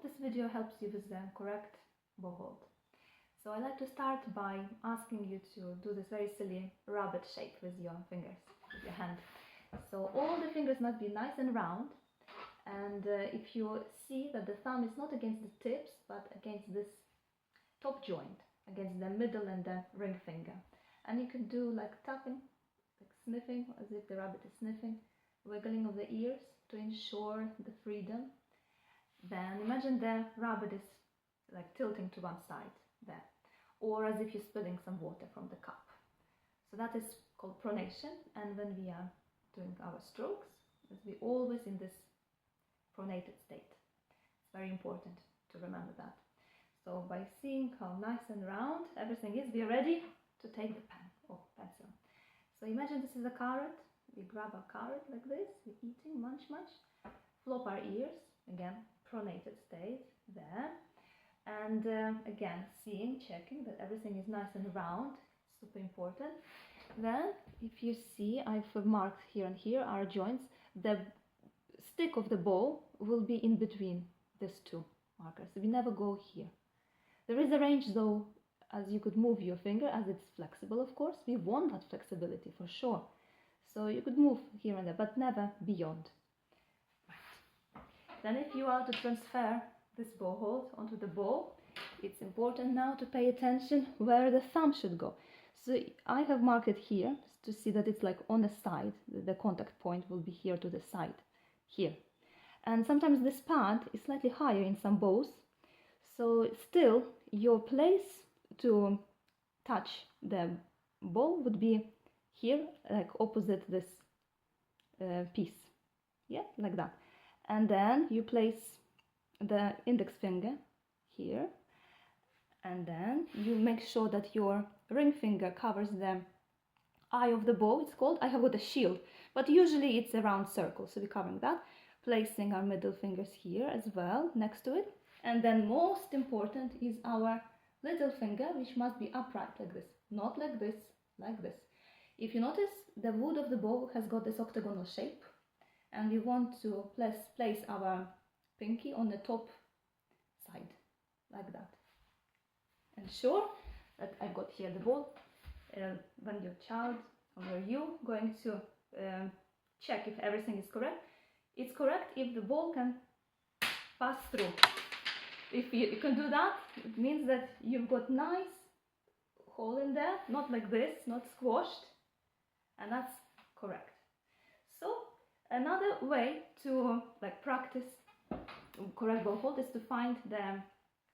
this video helps you with the correct bow hold. So I like to start by asking you to do this very silly rabbit shape with your fingers, with your hand. So all the fingers must be nice and round, and if you see that the thumb is not against the tips but against this top joint, against the middle and the ring finger, and you can do like tapping, like sniffing, as if the rabbit is sniffing, wiggling of the ears to ensure the freedom. Then imagine the rabbit is like tilting to one side there, or as if you're spilling some water from the cup. So that is called pronation, and when we are doing our strokes, we're always in this pronated state. It's very important to remember that. So by seeing how nice and round everything is, we are ready to take the pen or pencil. So imagine this is a carrot. We grab a carrot like this, we're eating, munch, munch, flop our ears, again, pronated state there. And again, seeing, checking that everything is nice and round, super important. Then, if you see, I've marked here and here our joints. The stick of the bow will be in between these two markers. We never go here. There is a range though, as you could move your finger, as it's flexible, of course. We want that flexibility for sure. So you could move here and there, but never beyond. Right. Then if you are to transfer this bow hold onto the bow, it's important now to pay attention where the thumb should go. So I have marked it here to see that it's like on the side. The contact point will be here to the side, here. And sometimes this pad is slightly higher in some bows. So still, your place to touch the bow would be here, like opposite this piece. Yeah, like that. And then you place the index finger here, and then you make sure that your ring finger covers the eye of the bow. It's called, I have got a shield, but usually it's a round circle, so we're covering that, placing our middle fingers here as well next to it. And then most important is our little finger, which must be upright like this, not like this, like this. If you notice, the wood of the bow has got this octagonal shape, and we want to place our pinky on the top side, like that. Ensure that I've got here the ball. When your child or you going to check if everything is correct, it's correct if the ball can pass through. If you can do that, it means that you've got nice hole in there, not like this, not squashed, and that's correct. So another way to like practice correct bow hold is to find the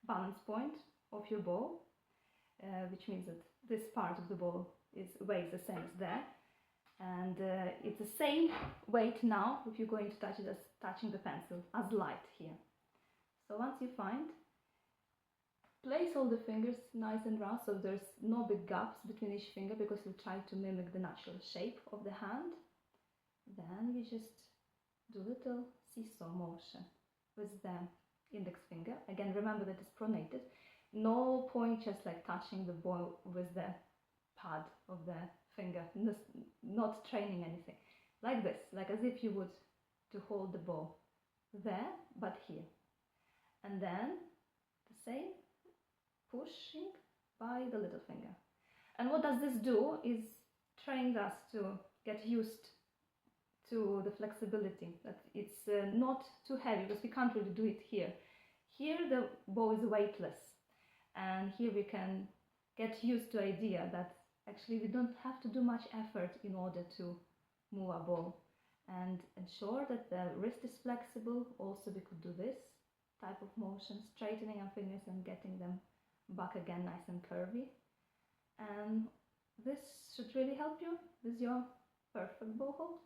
balance point of your bow, which means that this part of the bow weighs the same as there, and it's the same weight now if you're going to touch it as touching the pencil, as light here. So once you find, place all the fingers nice and round so there's no big gaps between each finger, because we try to mimic the natural shape of the hand. Then we just do a little seesaw motion with the index finger. Again, remember that it's pronated. No point just like touching the bow with the pad of the finger, not training anything. Like this, like as if you would to hold the bow there, but here. And then the same, pushing by the little finger. And what does this do is trains us to get used to the flexibility, that it's not too heavy, because we can't really do it here. Here the bow is weightless, and here we can get used to the idea that actually we don't have to do much effort in order to move our bow, and ensure that the wrist is flexible. Also we could do this type of motion, straightening our fingers and getting them back again nice and curvy. And this should really help you with your perfect bow hold.